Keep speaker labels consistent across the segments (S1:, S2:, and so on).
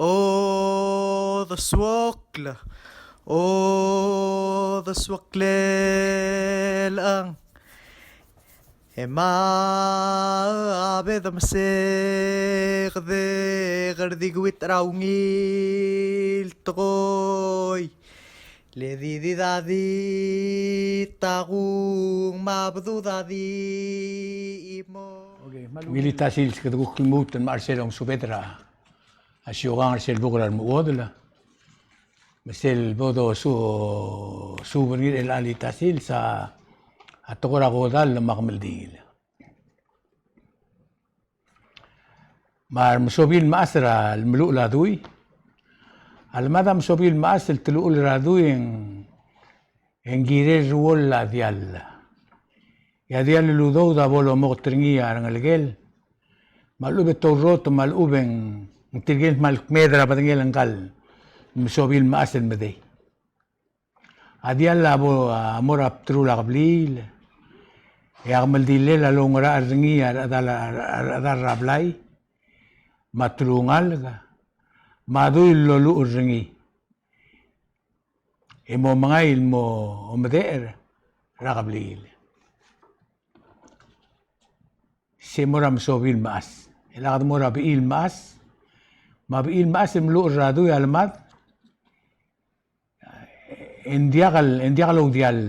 S1: Oh, the swokla. Oh, the swaklel ang. Ema abe the masek de gardigwit raungil toy. Le di dadi tagung mabdu dadi imo.
S2: Milita sils que tukul muten Marcelo Subetra. Asyogang Marcel Bukran muodla. Marcel bodo su venir el alita sils a tokora godal makmildil. Mar msobil masra الملوء لادوي. المدى مsobil mas el tulu'ul radui en gire ruol la dial. Ya dial ludo da bolo moctringi arangalgel. Malube torrot maluben tirgel mal medra patengel angkal. Msobil mas el medei. Adial abo amor aptru la qablil. Ya amal dille la longra arringi adal rablai. Matrungal Madui lolu urringi. Imo mga ilmo umader rakablil. Semora msobil maas. Ilakad mo rabiil maas. Mabiil maas imlu urradu yalmat. Indiakal ugdial.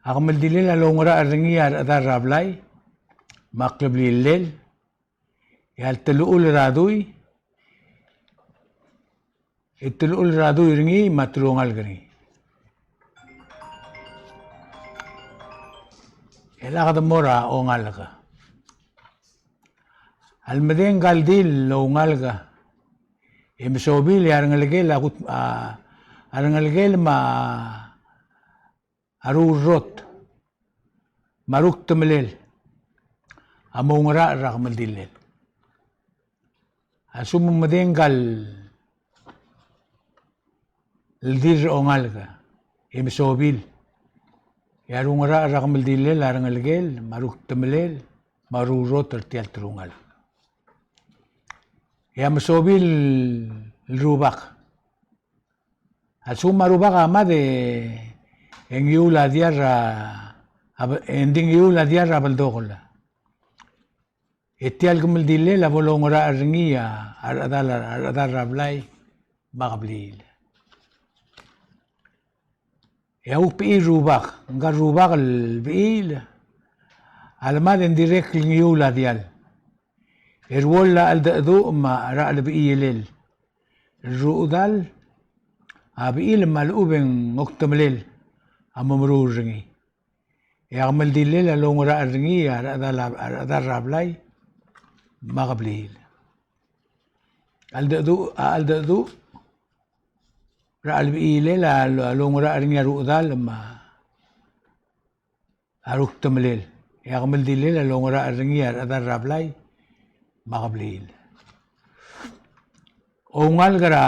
S2: Akamal dilil alongra arringi adar rablay. Maklablil lel. Yal teluul radui. Itulul radu iringi matrungal gani. Elakad mora ongal ka. Almadeng galdil ongal ka. Imsobil arangalgel akut arangalgel ma arurot. Maruk temelel. Amongra rakmaldilel. Asumum madenggal الدير أونغالغا إمسوبيل يارون را رقم الديل لارن الجيل ماروك تمليل مارو روتر تيال ترونغال يا مسوبيل الروباق أسوم ماروباق أما ده إن يولا ديارا إندين يولا ديارا بالدوغلا التيال كمل ديل لا بولون را أرنيا أدار رابلاي مقبليل يا بيل روباق نقال روباق البيل على ما نديرك النيولا ديال الرولا الدأدو ما رأى البيل ليل الرؤدال أبيل مالوبن مكتم ليل أما مروجني يعمل دي الليل لو رأى الرني هذا الرابلاي ما قبليل الدأدو رأى البيل لو رأى الرني رؤدال لما أروك تمليل يعمل دي الليل لو رأى الرني هذا الرابلاي ما قبليل أونغال غرا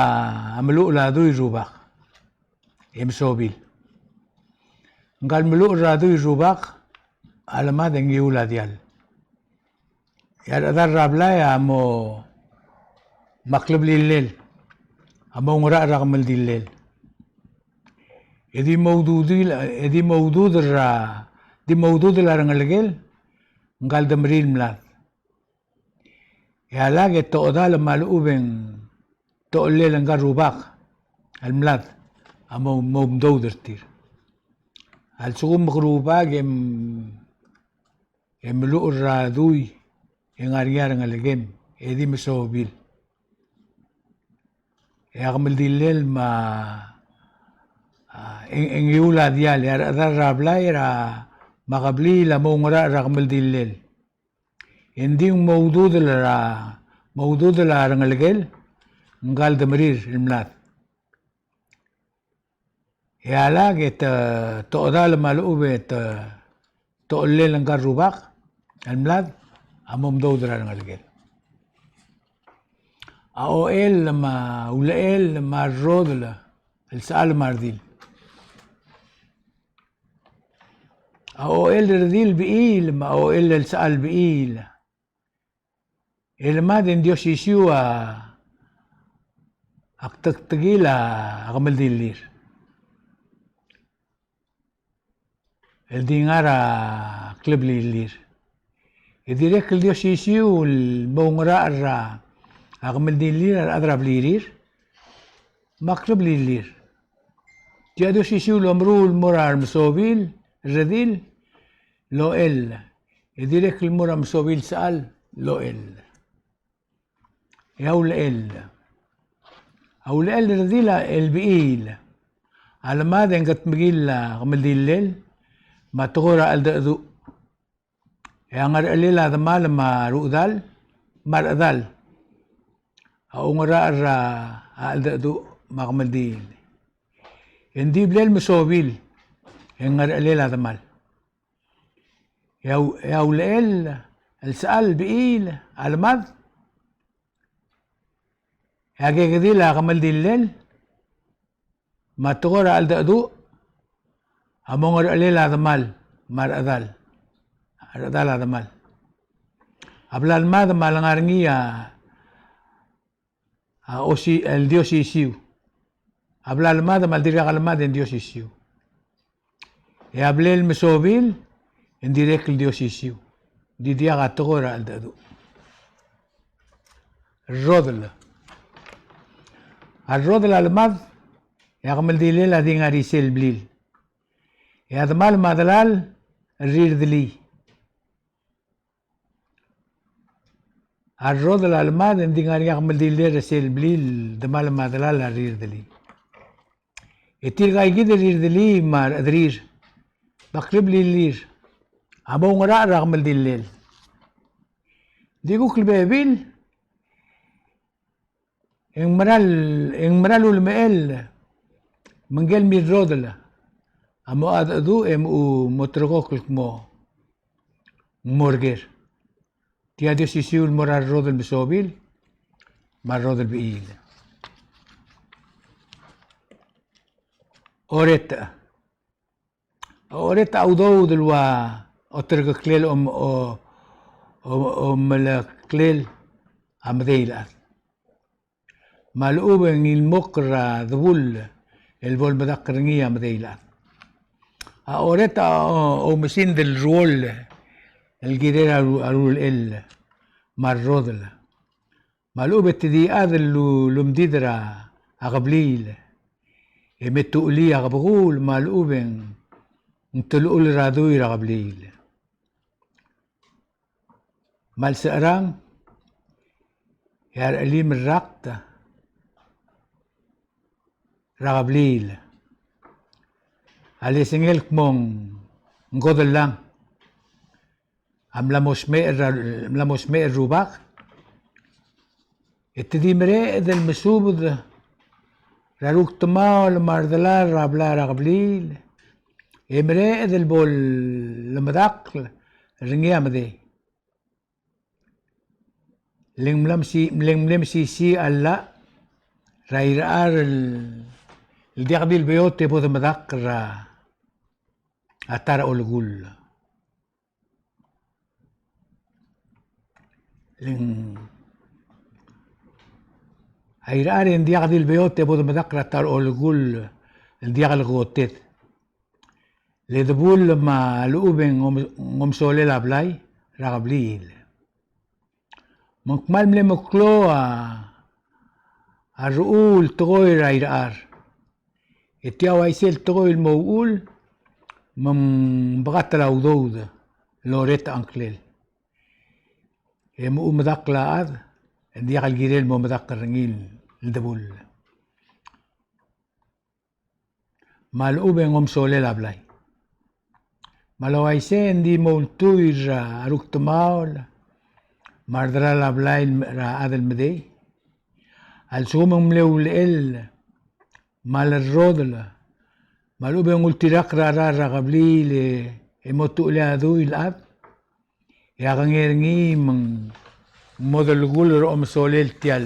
S2: عملوا لادو يجوباق يمسوبيل قال ملوء رادو يجوباق على ما دنجيو لا ديال يا هذا الرابلاي أمو مقلب لي الليل أمو مرا رقم دي الليل دي موجود دي موجود الرنجل قال دمريل ملاد يا لاقي تقدال مالوبن تقول لي لنقال روباق الملاد أما مدودر تير السقوم مغروباق يملؤ الرادوي ينغاريار نغلقين يدي مسوبيل يغمل دي الليل ما إن يولا ديال يا رابلا يرا ما قبلي لما مرا رغمل دي الليل يندي موجود الرنغلقين نقال دمرير الملاد يا لاقي تقدال مالوبة تقول لي لنقال روباق الملاد أما مدود الرنغلقين أو إل لما ولا إل لما الرود السؤال مارديل أو إل رديل بإيل ما أو إل السؤال بإيل Elma den Dios isiu aktaktagila akamal dilir. El dingara klub lilir. Idirek el Dios isiu el bongara ra akamal dilir adrab lirir. Maklub lilir. Dia Dios isiu lomrul morar msobil redil lo el. Idirek el morar msobil saal lo el. ياول ال او ال رديلا البقيل على ما دين قد مقيل غمل دي الليل ما تغورا الدقدو يانغر الليل هذا ما لما رؤذال مار اذال او مرا الرا الدقدو ما غمل دي يندي بليل مسوبيل يانغر الليل هذا مال ياو ال السأل بقيل على ما Hage gedila kamal dillel matugora al dadu among alil adamal mar adal adamal ablal mad malangarngia osi el dios isiu ablal mad mal dirga al mad en dios isiu e ablel mesobil en direct el dios isiu di dia gatugora al dadu rodl الرود الألماذ يعمل دي ليلة دي غاريسيل بليل يادمال مادلال الرير دلي الرود الألماذ دي غاري يعمل دي ليلة سيل بليل دمال مادلال الرير دلي يتير غاي جد الرير دلي مار أدرير بقلب لي اللير أبو غراء رغم دي الليل دي قوك البابيل إن مرال المئل من قال مي الرودلة أمو أدو أمو مترقوك الكمو مورجر تيادي سيسيو المرال الرودل بسوبيل مع الرودل بإيل أوريتا أودو دلوا أترق كليل أم الكليل أم ديلات مالوبن المقرة ذبول البول بدقرنية مديلة أوريتا أو مسين دل رول الجدير أرول ال مرودل مالوبة تدي أذل لمديدرا أغبليل يمتولي أغبغول مالوبن انتلقول رادوي أغبليل مال سأران يا أليم الرقطة Ragablil. Alisingil kmong ngodol lang. Amlamos me rubak. Itidimre del mesubud. Raruk tumaw lamardala rabla ragablil. Imre del bol lamadak ringyamde. Lingmlam si alla. Rairar الديق البيوت يبوذ مذكر أتار أولغول هيرار الديق البيوت يبوذ مذكر أتار أولغول الديق الغوتيت لذبول ما لؤبن غمسولي لابلاي رغبليل مكمل ملمكلو الرؤول تغوي رايرار اتياو ايسيل تغوي الموؤول من بغات الأوضود لوريت أنكليل يمو مذاق لاعذ دياق الجيريل مو مذاق الرنجيل الدبول مالؤوبين غم سولي لابلاي مالو ايسين دي مولتوير أروك تماول ماردرا لابلاي را هذا المدي السوم ملو الإل مال الرودلة مالو بين قلت لك رارا قبلي لموتو لهذوي الأب يا غنيرني من مودل قول رؤم سوليل تيال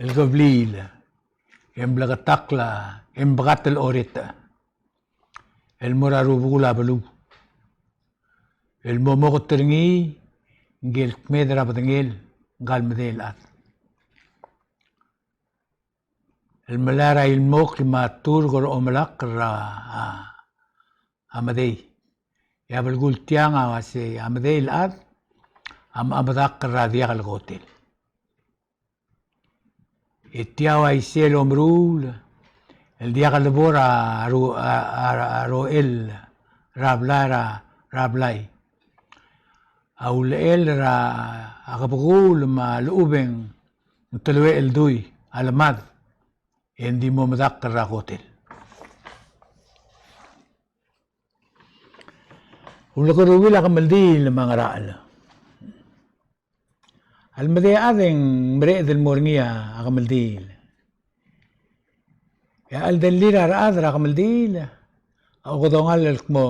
S2: القبليل يمبلغ التقلة يمبغت الأوريتا المرارو بولا بلو المومو ترني ngel kmedra batengel gal medel at الملارا الموك ما تورغر أملاق را أمدي يا بلقول تيانا واسي أمدي الأرض أمداق را دياغ الغوتيل التياوا يسيل أمرول الدياغ البورا روئل رابلاي أو الإل را أغبغول ما لؤبن متلوئ الدوي على ماذ hindi mo madakar hotel. Ula ko ruwila ka maldil mga raal. Almadi ading mre del morngia ka maldil. Ya aldalira raadra ka maldil. Ako kodongal mo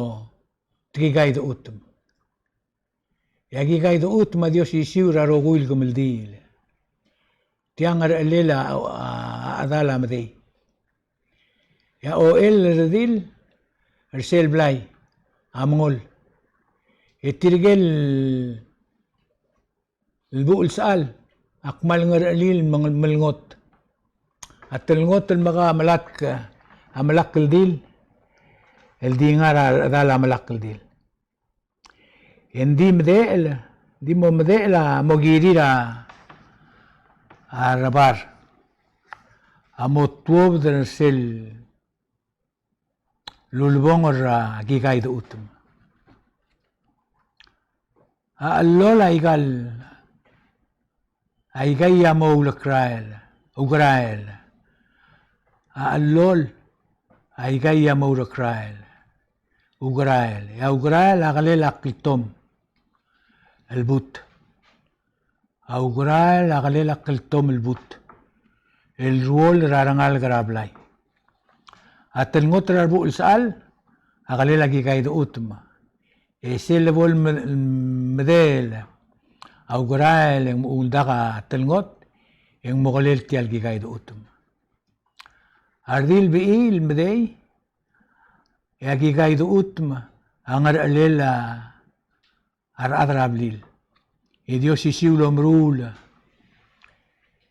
S2: tigigay do utum. Ya gigay do utum adios isiura roguil ka maldil. Tiang lela adala madi. Ya OL redil Ersel Blay amngol. Itirgel البؤل سأل أقمل نرقليل ملنغوت التلنغوت المغا ملاك الديل الدينار ذال ملاك الديل يندي مدائل دي مو مدائل مجيري الربار أمو توب درسل لولبونغر جيكاي دوتم اللولا يقال أيجاي مولكرايل أوغرايل اللول أيجاي مولكرايل أوغرايل يا أوغرايل أغلي أقلتم البوت أوغرايل أغلي أقلتم البوت الرول رارنغال غرابلاي أتلنغوت راربو السأل أغلي لكي كايد أوتما إيسيل بول مديل أوغرايل undaka telngot yang mogalel tial gigay utum. Ardil biil medey ya gigay utum angar alela adrablil. Idios isiulo mrul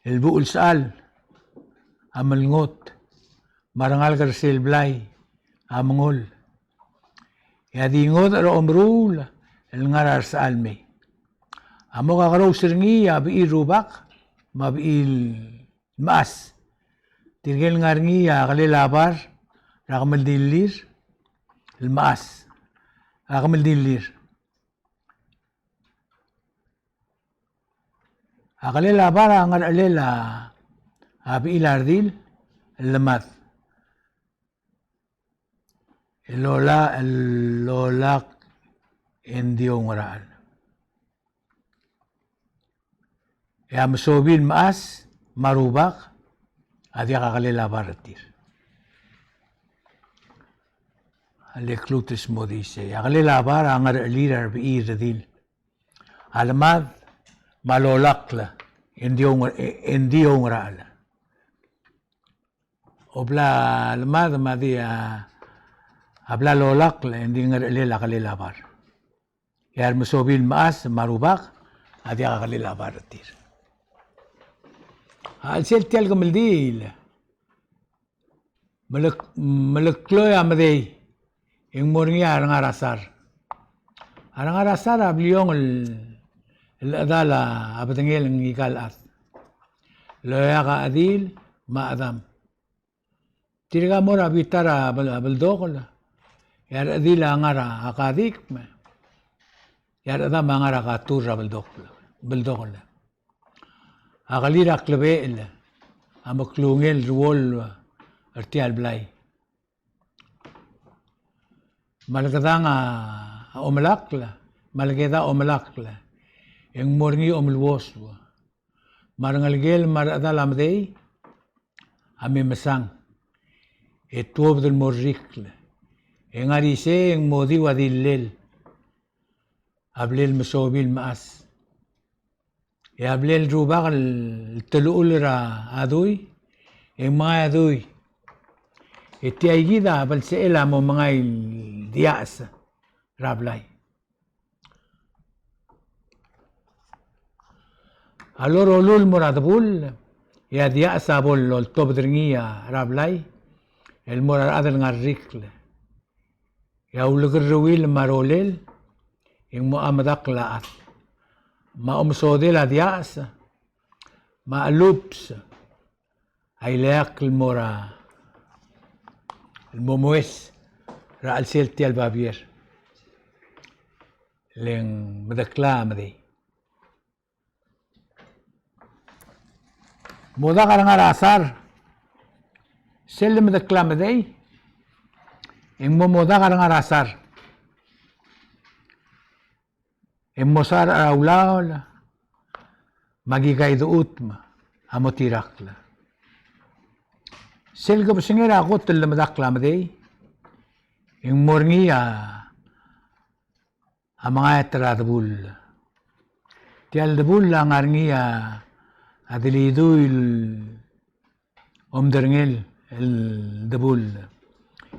S2: el buul sal amalngot marangal Ersel Blay amngol. Ya dingot ro mrul el ngarar salme. Amo kakaraw sirngi abi rubak mabil mas tirgel ngarngi ya kalilabar rakamel dilir mas rakamel dilir akalilabar angar alela abi ilardil lemad lola endiong ral ya masobil maas marubak adia kakalila baratir. Aleklutis mo dice, ya kalila bar angar lirar biir dil. Alamad malolakla endiong ral. Obla alamad madia abla lolakla endingar lila kalila bar. Ya masobil maas marubak adia kakalila baratir. Alsel tial kamaldil malaklo ya madey yung morngi arang-arasar abliyong el adala abatengel ng ikalat loya ka adil maadam tiriga mora bitara baldokol yar adila ngara akadik yar adam ngara katura baldokol akalira klabel amaklungel ruol artial blay malakadanga omalakla yung morngi omlwoswa marangalgel maradalamdey ami masang etuob del morrikla yung arise yung modi wadillel ablel masobil maas yablel rubak telul ra adoy yung mga adoy iti ay gida balseela mo mga dias rablay alorolul moradbul ya dia sabol lol tobdringia rablay el morar adel ngarrikle ya ulgerwil marolel ing mo amadak laat ma umsodel adias ma loops ay leak mora الموموس رأل سيلتي البابير لين مدكلام دي مودا قرنغار أثار سيل مدكلام دي إن مودا قرنغار أثار إن موسار أولاول ماجي قايد أوتما أموتيراكلا سيلقى بسنجرا قوت اللي مدكلام دي إن مورنيا amanga tradbul tial debul la ngarngia adiliduil omderngel el debul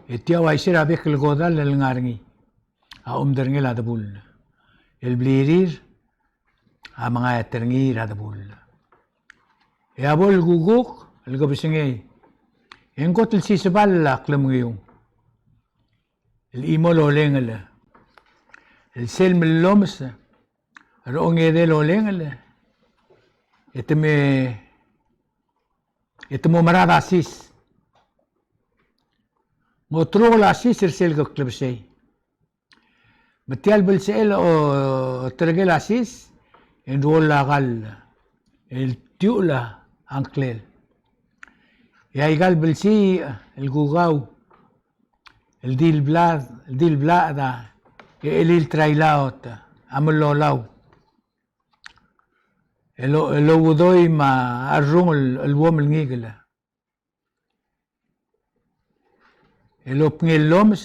S2: etia waisira bek el godal el ngarngi a omderngel adebul el blirir amanga terngi radbul e abol guguk el gobsingei en gotel sisbal la klemgiu el imolo lengel el sel melloms ronge de lo lengel etme marada asis motro la asis el sel klebsei metial bel sel o tergel asis en rola gal el tiula anklel ya igal bel si el gugau el dil blada el trailaot amlo law el udoi ma arrung el wom el ngigla el opngel loms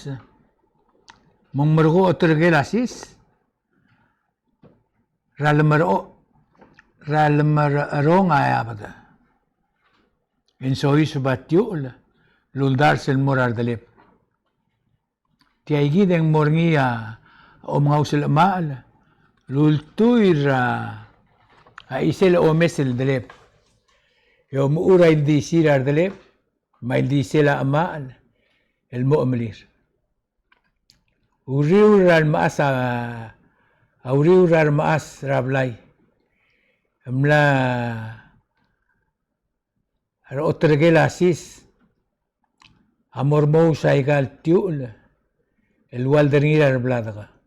S2: mong mergo otergel asis ralmar arong ayabada en sois batiul luldar sel morar delep tiaigi deng morngia o mga usil maal lultuira a isel o mesel delep yo muura hindi sirar delep ma hindi sila maal el mu'amlir uriurar maas rablay amla otergel asis amor mo sa igal tiul el waldernira bladaga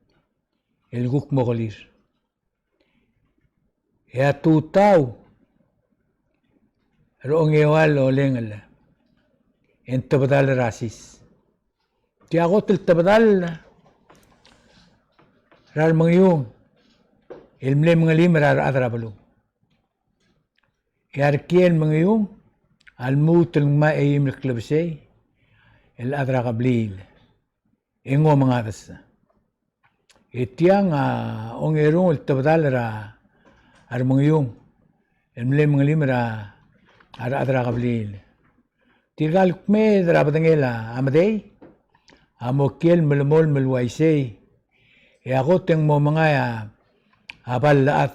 S2: el guk mogolir ya tutau rong ewal olengel en tabdal rasis tiagot el tabdal ral mangyung el mle mangalim rar adrablu yar kien mangyung al mut el ma eyim el klebsei el adragablil engo mangadas etiang ongerung el tabdal ra armungyung el mle mangalim ra ar adragablil tirgal me drabdengela amadei amokiel melmol melwaisei e agoteng mo mangaya abal laat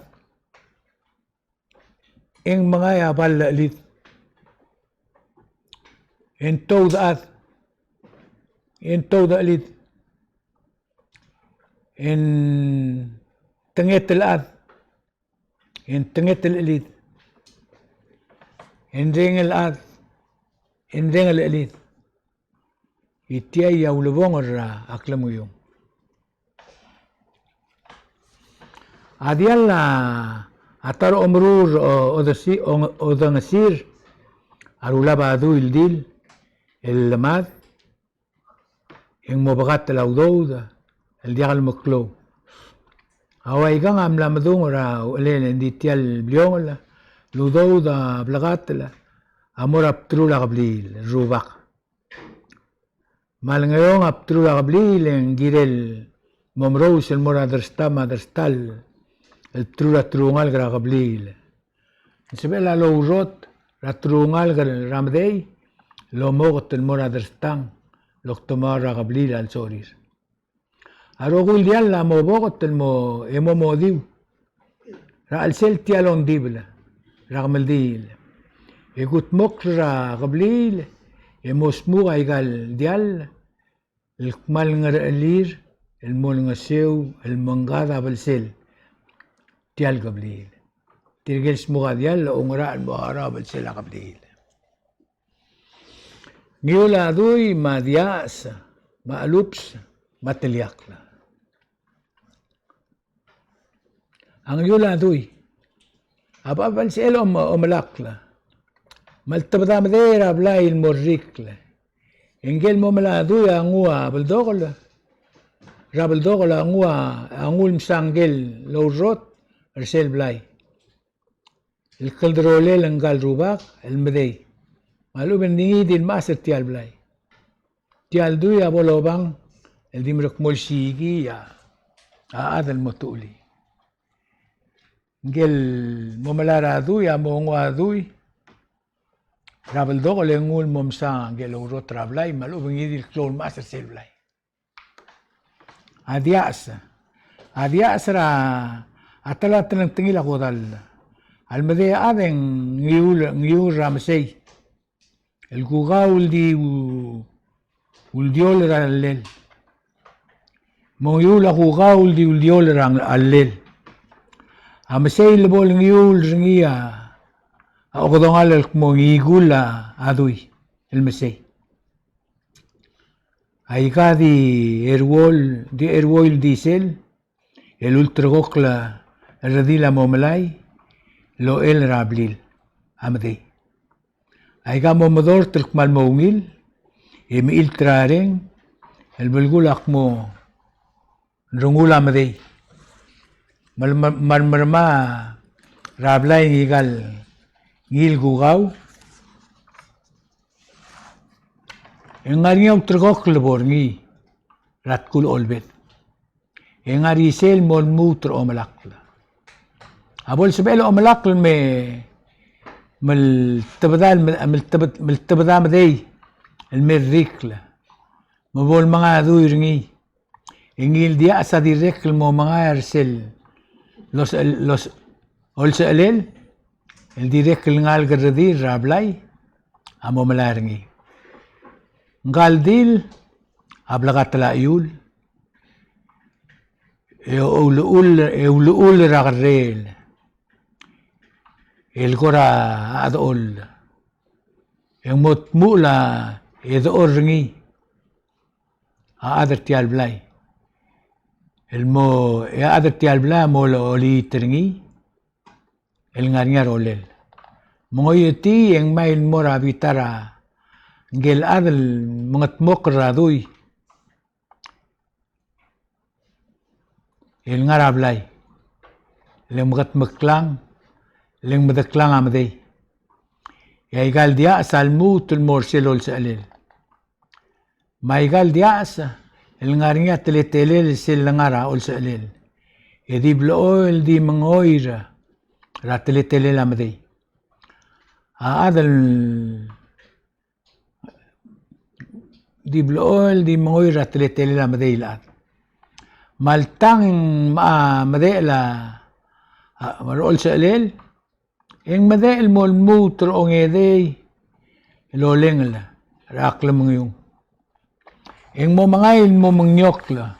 S2: eng mangaya abal lit en tawda lit en tengetel ad en tengetel elit en rengel ad en rengel elit itiay yaulubong ra aklamuyong adial atar omrur o dangasir arulaba adu ildil el lamad en mobagat el audouda el diagal moklo awai gang am lamadung ra elen enditial bliongola ludouda blagatla amor aptrula gablil rubak mal ngayong aptrula gablil en girel momrous el mora derstal el trula trungal gra gablil sebela lo urot ra trungal gra ramdei lo mogot el mora derstang lo tomara gablil al soris arogul dial la mo bogot el mo emo modiu ra al sel tialon dibla رغملديل يقول مقرا قبليل يموسمو ايقال ديال الكمال نغرقلير المول نغسيو المنغاضة بالسيل ديال قبليل تلقى سموغا ديال أمراء المهارة بالسيل قبليل نيولا دوي ما دياس ما ألوبس ما تليقلا ang yula doy ababal si el omalakla maltabda madera blay il morrikla engel momala doy angua rabaldogol angua angul msangel lorot ersel blay el kaldrole langal rubak el medey malu bendingi din master tial blay tial doy abolobang el dimrok molsigi ya adal motuli Gel momalara adui amongo adui rabel dogo lengul momsa gel uro trablay malu bengidil klon master selblay adias ra atala tenang tengila kodal almede aden ngiul ramsey el gugaul di uldiol ralel moyula gugaul di uldiol ralel Amasay lebol ngiul ringia akodongal mo ngigula adui el mesay aika di airwol diesel el ultragokla radila momalay lo el rablil amde aika mo modor telkmal moungil il trareng el bulgulak mo rungula amde marmarma rablay ngigal ngil gugaw engari utrgok lebor ngi ratkul olbet engari sel mol mutr omalakla abol sebel omalakl me mel tabdal mdey المريكلا مبول mga duirngi ingil dia asa direk mo mga ersel los olselel el direk ngal gardi rablay amo malarngi ngaldil ablagatla yul eulul ragrel el gora adol emot mula edorngi adertial blay elmo adertial bla mo oli terngi el ngarnyar olel mongoyeti yang main mora bitara gel adel mangat mokra duy el ngarablay leng magat meklang leng medeklang amdey ya igal dia salmut el morselol salel ma igal dia el ngarnya teletelel sel ngara ol salel edi bloel di mengoira ra teletelel amdey adel di bloel di mengoira teletelel amdey lat maltang ma madela marol salel eng madel mol mutro ongedey lolengla rakla mengyung eng mo mangail mo mangyokla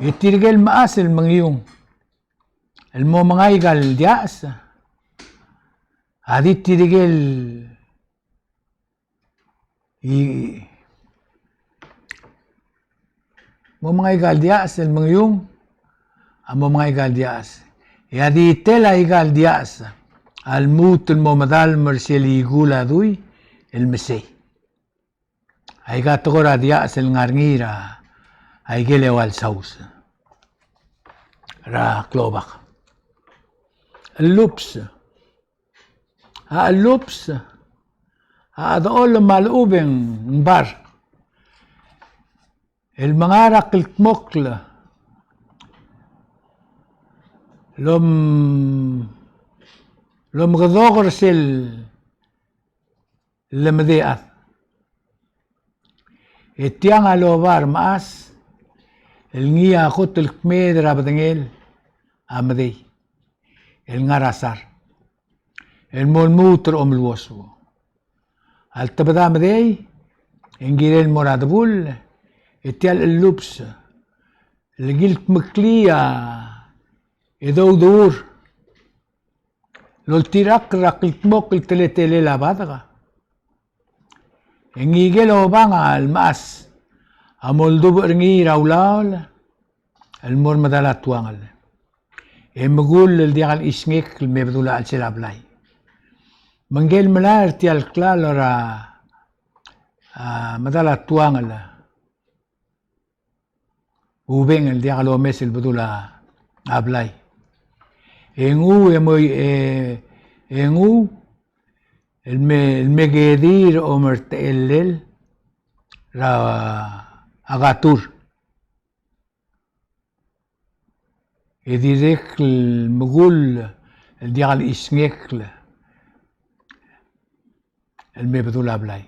S2: itirgel maasel mengyung el mo mangaigal dias adit tirgel mo mangaigal dias el mengyung amo mangaigal dias ya di tela igal dias al mut el momadal marseli gula dui el mesey ay gatogora dias el ngarngira ay gele wal saus ra klobak el lups adol malubeng bar el mangarak el kmokla lom gadogor sel lemdeat etiang alobar maas el ngia khot el kmedra badengel amdey el ngarasar المولموتر الوصو التبدا مدي انجيل المرادبول اتيال اللبس اللي قلت مكلية إذا دور لو تيرك رقلت موكل تلتلي لا بادغا انجي لو بانغا الماس امول دوب رنجي راولاول المور مدالات وانغل مقول الديال إسنيك المبدولة السلابلاي منجيل ملار تيال كلال را مدالات وانغل وبين الديال ومس البدولة أبلاي إنغو المجدير أمرت الليل را أغاتور إذا المقول الديال إسنيك المبدول أبلاي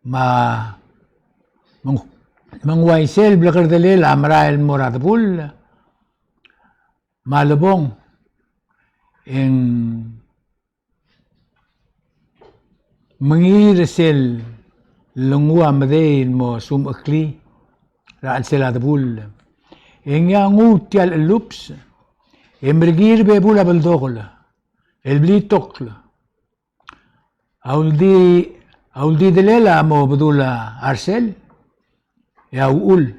S2: ما من وايسل بلغر دليل أمرا المراد بول ما لبون إن منيرسل لنغوا مدي الموسوم أكلي رأل سلاد بول إن يانغو تيال اللبس امرجير بيبولا بالدغل البلي توكل أولدي دليلا مو بدولا أرسل يا أقول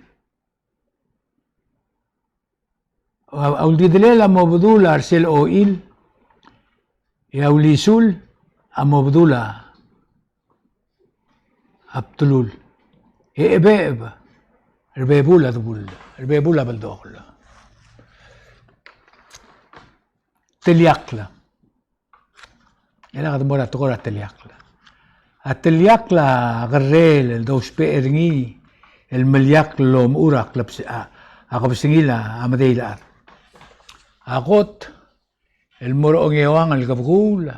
S2: أولدي دليلا مو بدولا أرسل أويل يا وليسول أمو بدولا أبتلول إباب ربيبولا دبول ربيبولا بالدغل تلياقلا أنا قد مرة تقول التلياقلا غريل الدوش بيرني الملياقلو مورق لبس أقبسنيلا أمديلا أقوت المرؤني وان القبقول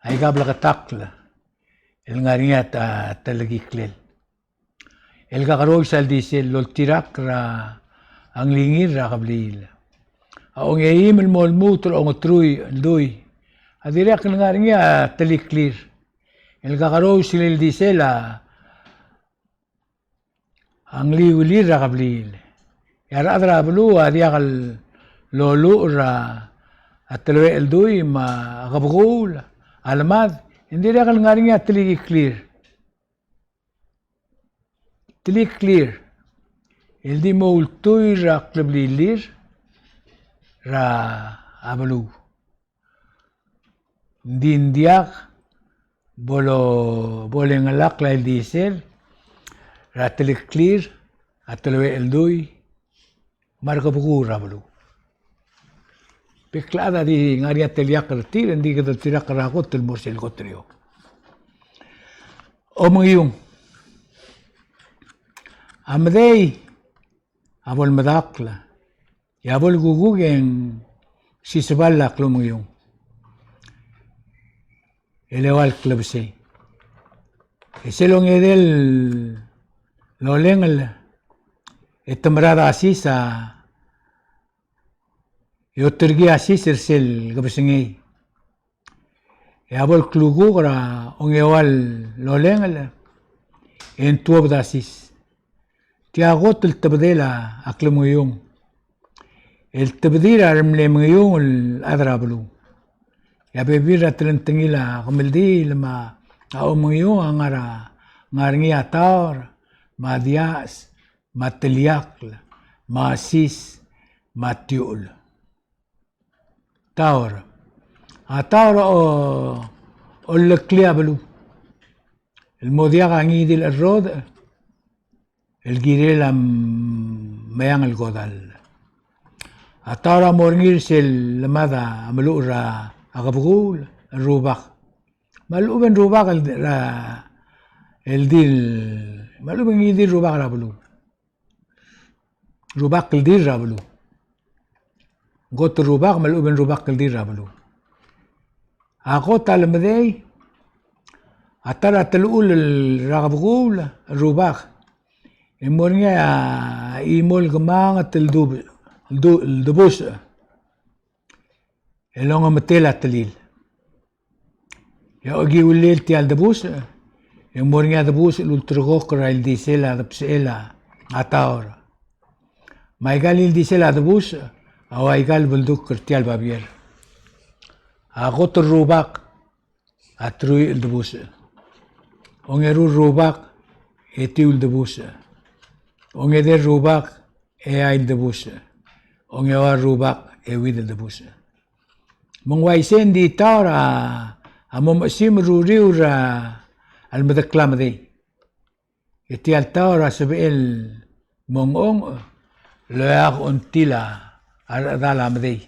S2: أي قبل قتاقلا الغاريات التلقي كليل القاروي سالديسيل لو تيراك را أنغلينير را قبليل أونغيم المولموت الأونغتروي الدوي هذه رياق الغارية تلي كلير القاروي سالديسيلا أنغلي ولير را قبليل يا رأدرا بلو هذه لولو را التلوي الدوي ما غبغول الماذ عندي رياق الغارية تلي كلير تلي كلير الدي مولتوي را قبلي لير را أبلو دين دياق بولين الأقل الديسير را تلي كلير التلوي الدوي مرقبغو رابلو بكلا دي غاريا تلياق رتير اندي كده تلياق راقوت المرسل قطريو أميوم أمدي أبو المداقلة يا أبو الجوجين سيسبالا كلوميوم elewal klebse eselong edel lolengel etemrada asisa yotergi asis ersel gabsengi yabol klugugra ongewal lolengel entuob dasis tiagot التبديل أكلميوم التبديل أرملميوم الأدرابلو يا بيبيرا تلنتنيلا غملدي لما أميو أنغرا نغرني أتار ما دياس ما تلياقل ما سيس ما تيول تاور أتار أو الكليابلو الموديا غاني دي الرود الجيريلا ميان الغودال أتارا مورنير سيل لماذا عملوا را أغبغول الروباق مالو بن روباق الديل مالو بن يدير روباق رابلو روباق الدير رابلو قوت الروباق مالو بن روباق الدير رابلو أقوت على مذي أتارا تلقول الرغبغول الروباق المورنيا إيمول غمان تلدوب الدبوس اللونغ متيلا تليل يا أجي والليل تيال دبوس يمورنيا دبوس الولترغوك رايل ديسيلا دبسيلا عطاورا ما يقال الديسيلا دبوس أو يقال بلدوك تيال بابير أغوت الروباق أتروي الدبوس ونيرو الروباق يتيو الدبوس ونيدر الروباق اي الدبوس ونيوار الروباق ويد الدبوس من وايسين دي تارا أمم أسيم روريورا المذكلام دي يتيال تارا سبيل مونغ لأغ أنتيلا الأذالام دي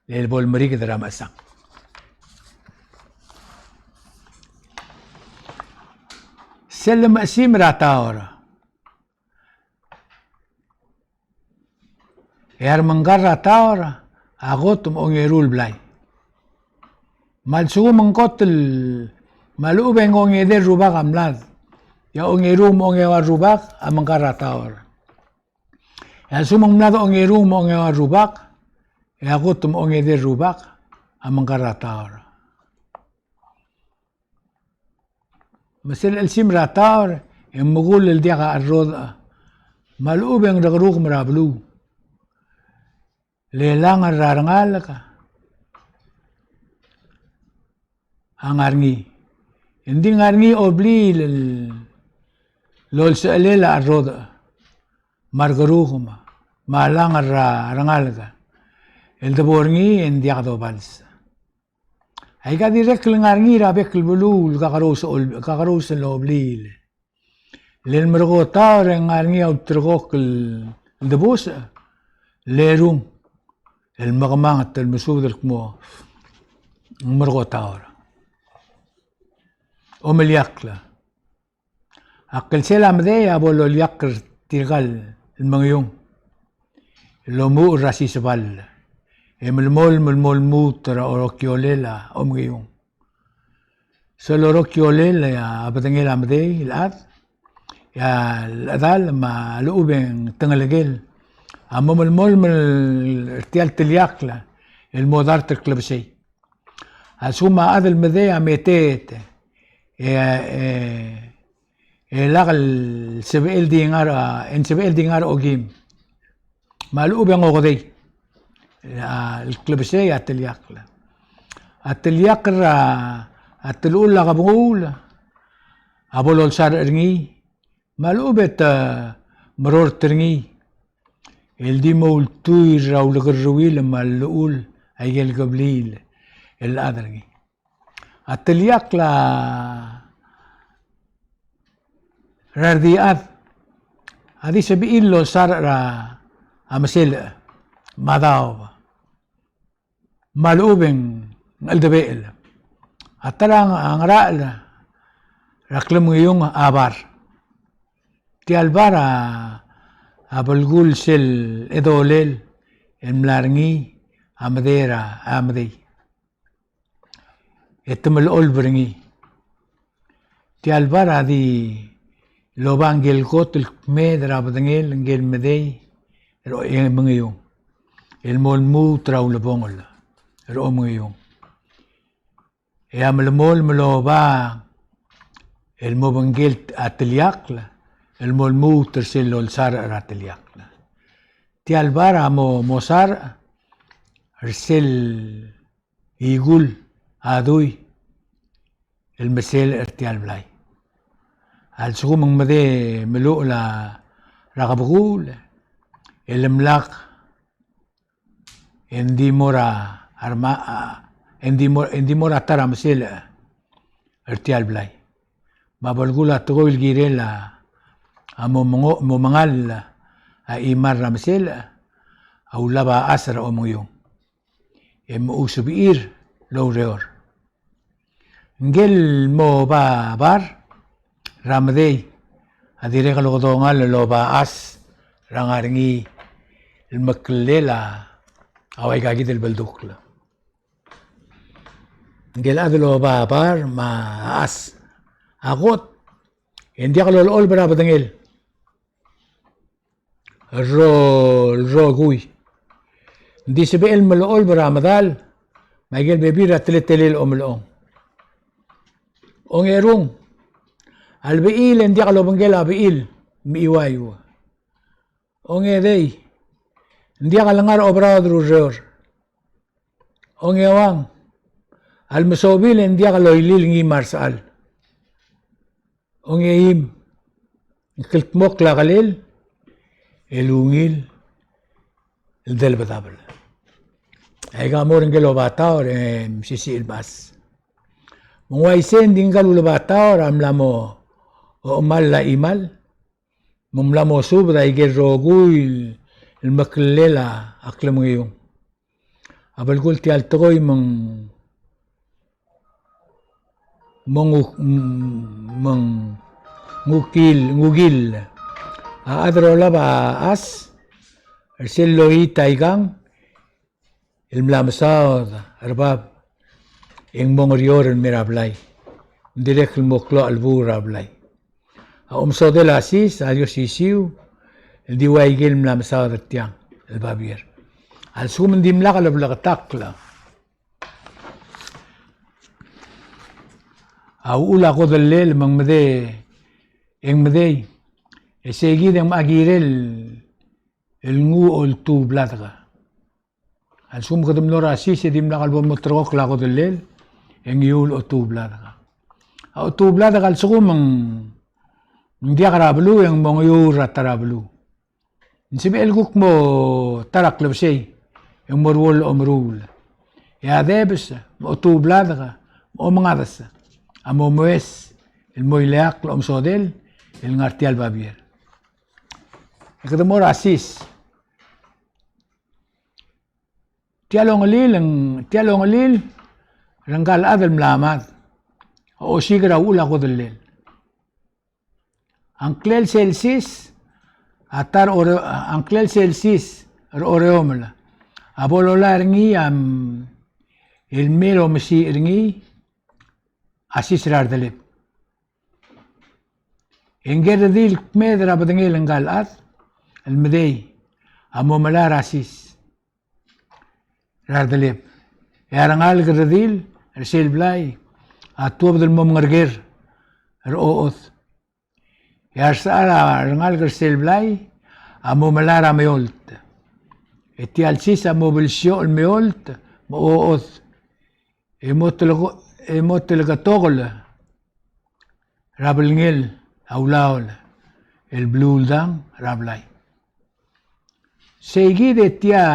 S2: للبول مريك درام أسان سلم أسيم راتاورا يار منغر راتاورا أغوتم أونيرول بلاي malsugo mengkotel malu bengong eder rubak amlad ya ongerum ongewa rubak amangkara taor ya sumang mlad ongerum ongewa rubak ya gutum ongeder rubak amangkara taor مثل السيم راتاور يمغول الديغا الروض malu beng dagruk merablu lelang rarangal ka angarngi hindi ngarngi obli lol selela arroda margaruhuma malang rangalga el deborngi en diagdo bals ay ka direk ngarngi rabek bulul kakaros lo obli lel mergota ngarngi outrgok el debos lerum el magmangat el mesud el kmo mergota أملياكلا أقل سلام ذي أبولو اليقر تيغال المغيوم اللومو الراسي سبال المول موت روكيوليلا أمغيوم سولو روكيوليلا يا أبدنجيل أمدي الأذ يا الأذال ما لؤبين تنغلقيل أمام المول من ارتيال تلياكلا المودار تركلبسي أسوما أذل مذي أميتيت lagal sebel dingar ogim malu bang ogday el club sey ateliak ra atelul la gabul abolol sar ergi malu bet مرور ترنgi el dimol tuy raul gerwil malul ayel gablil el adargi ateliak la rardiat adi sebiil lo sar ra amasil madaw malubeng aldebel atarang ang raal raklem yung abar ti albara abulgul sel edolel emlarngi amadera amadi etemel olbringi ti albara di lobangel kotel medra badangel ngel medey ro mengiyong el molmu traw lebongol ro mengiyong ya melmol meloba el mobangel ateliakla el molmu tersel ol sar ateliakla ti albara mosar ersel igul aduy el mesel ertial blay al sugumang made melu la ragabgul el mlak endi mora arma endi mora tara mesel ertial blay babalgula tugol girela amo mangal a imar ramsel au laba asra o muyong em usubir lowreor ngel mo ba bar ramdey adire kalodongal lo ba as rangarngi المكليلا او يقاقيد البلدوكلا ngel adlo ba bar ma as agot hindi ako lol bara badangel ro gui Di sabi el malool baramadal. Michael bebira teletelil o maloong. Ong erung. Albiil hindi ka lobanggel abiil. Miiwayo. Ong edey. Hindi ka langar obrado rur. Ong ewang. Almasobil hindi ka loylil ngi marsal. Ong eim. Kiltmok lakalil. Elungil. El del batabal. Ay kamor ng gelobata or sisi ilbas. Mungwaisen din kalulabata or amlamo o umal la imal. Mumlamo subra igerroguil el maklela aklam ngayong. Abal kul ti altoy ngugil. Adrola ba as erseloi taigang el mlamsao arbab ing mongorior el mirablay direct el moklo albu rablay so de la sis adios isiu el diwaigil mlamsao tiang el babier al sum dimla kala blakatakla ula ko del mang mede ing mede esegi dem agirel el ngu ol tu bladga al sum kadam lora sis edim la kalbo motrok la ko del ing yul o tu bladga o tu bladga al sum dia karablu yang mong yura tarablu nsibe el guk mo tarak lebsey yang morwol omrul ya debes o tu bladga o mangadas amo moes el moileak lo omsodel el ngartial babier kadam lora sis tialong alil ranggal adal mlamat o sigra ula ko del Anklel Celsius atar Anklel Celsius oreomla abolola ringi el mero mesi ringi asis rardalip engerdil medra badengel ngal at el medey amomala rasis rardalip yarangal gerdil ersel blay atuab del momngerger oot Yarsara rangal gersel blay amo malara meolt eti alsis amo belsio el meolt moot emotel gatogol rablingel aulaol el bluldang rablay segi de tia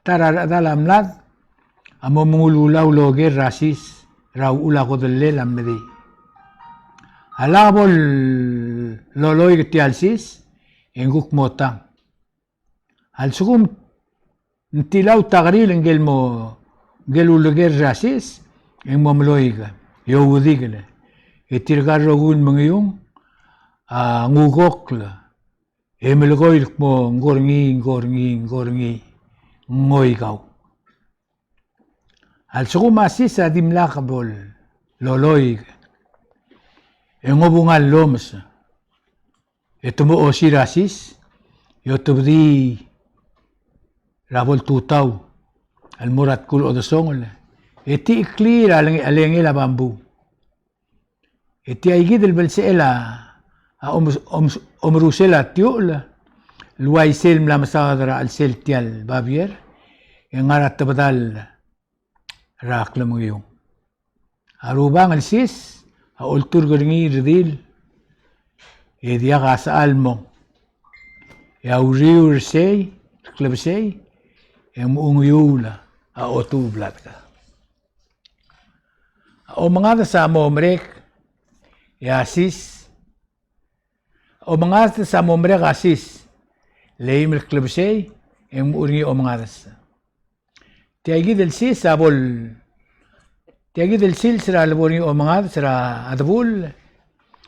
S2: tara dalamlad amo mungululaw loger rasis raw ula ko del lamedi alabol loloy tialsis enguk motang al sugum ntilaw tagril engel mo geluluger rasis eng momloiga yowudigle etirgar rogun mangyong ngugokla emelgoil mo ngorngi ngoigaw al sugum asis adimlakabol loloy engobungal loms ito mo o si rasis yotobdi rabol tutaw al murat kul o dosongol eti clear alenge la bambu eti aigid el belsela omrusela tiol luay sel mlamasadra al sel tial babier engarat tabadal raklam yung arubang al sis ultur geringi ridil dia gasa almo ya uriur sei klub sei ungyula otu blatka o mga sa momrek ya sis o mga sa momrek asis leim klub sei urgi o mga sa tiagi del sis abol tiagi del sil sera albori o mga sera adbul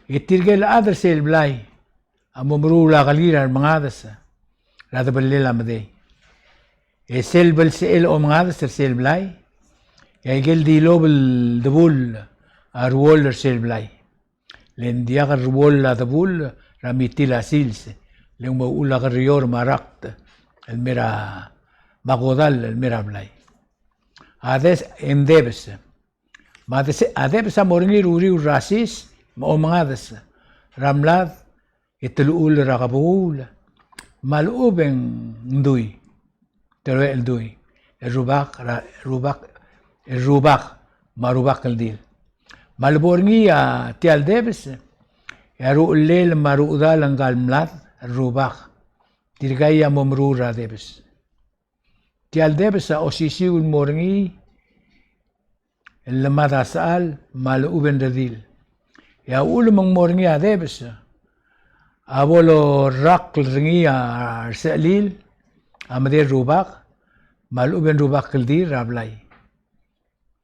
S2: itirgel adar sel blay amomrula kalira mga dasa rada balela made sel bel sel o mga dasa sel blay yaigel di lobel debul arwol sel blay len dia arwol debul ramitila sils len mo ula rior marakt el mera magodal el mirablay. Ades endebes. Madese adebes amoringi ruri rasis maomangades. Ramlad itulul rakabul. Malubeng ndui. Terwe el dui. Rubak marubak el dil. Malborngi tial debes. Yaru lel marudal anggal mlat rubak. Dirgaya momrura debes. Tial debes osisiul morngi el lamada saal maluben redil. Ya ulumang morngi debes. Abolo rak ringi selil amade rubak maluben rubak keldi rablay.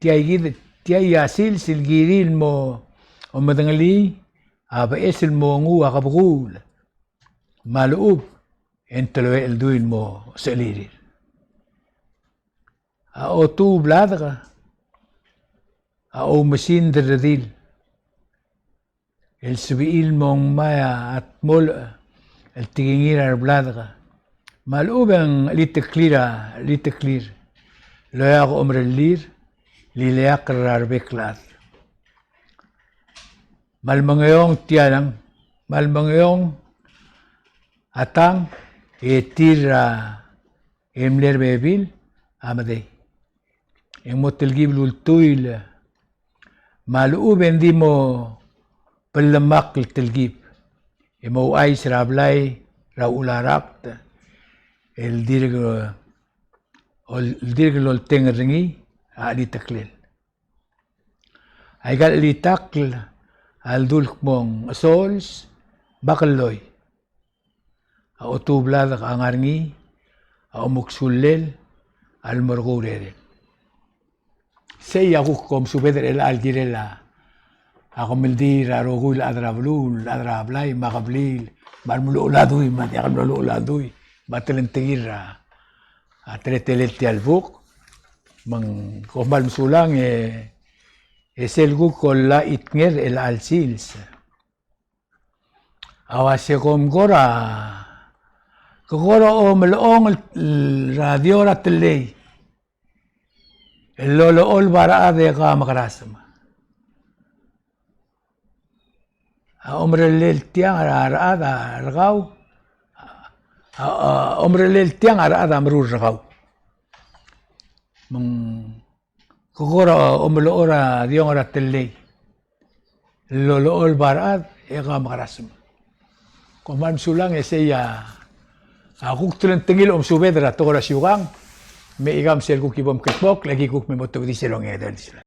S2: Tiay yasil silgiril mo omadangali aba esil mo ngu akabugul malub entelo el duin mo selirir. O tu bladra o mesin redil el subil mong maya at mol el tigingir bladra maluben liteklir loya ko omrelir lileak rarbeklad malmangayong tianang malmangayong atang etira emler bebil amadei en motelgib lultuil maluben di mo pelamak telgib emo ay srablay raularak el dirgo lol tengringi ali taklil ay gal litakl al dulk mong sols bakaloy a otublad ang arngi a umuksulel al morgurere say ako kom subeder el algirela ako mildir arogul adrablul adrablay makablil malmulo uladuy matyakan mulo uladuy matalentigir a tretelet ti albuk mang komal musulang eselgu kolla itnger el alsils awase komgora kogora o melong radio rateley el lolo ol bara de ka makarasam a hombre lel tiang arada ragaw hombre lel tiang arada amru ragaw mang kogora omelo ora diong ora teley lolo ol bara de ka makarasam koman sulang eseya akuk tulen tengil subedra to ora syugang me igam sel kukibom ketbok lagi kuk me moto di selong edel.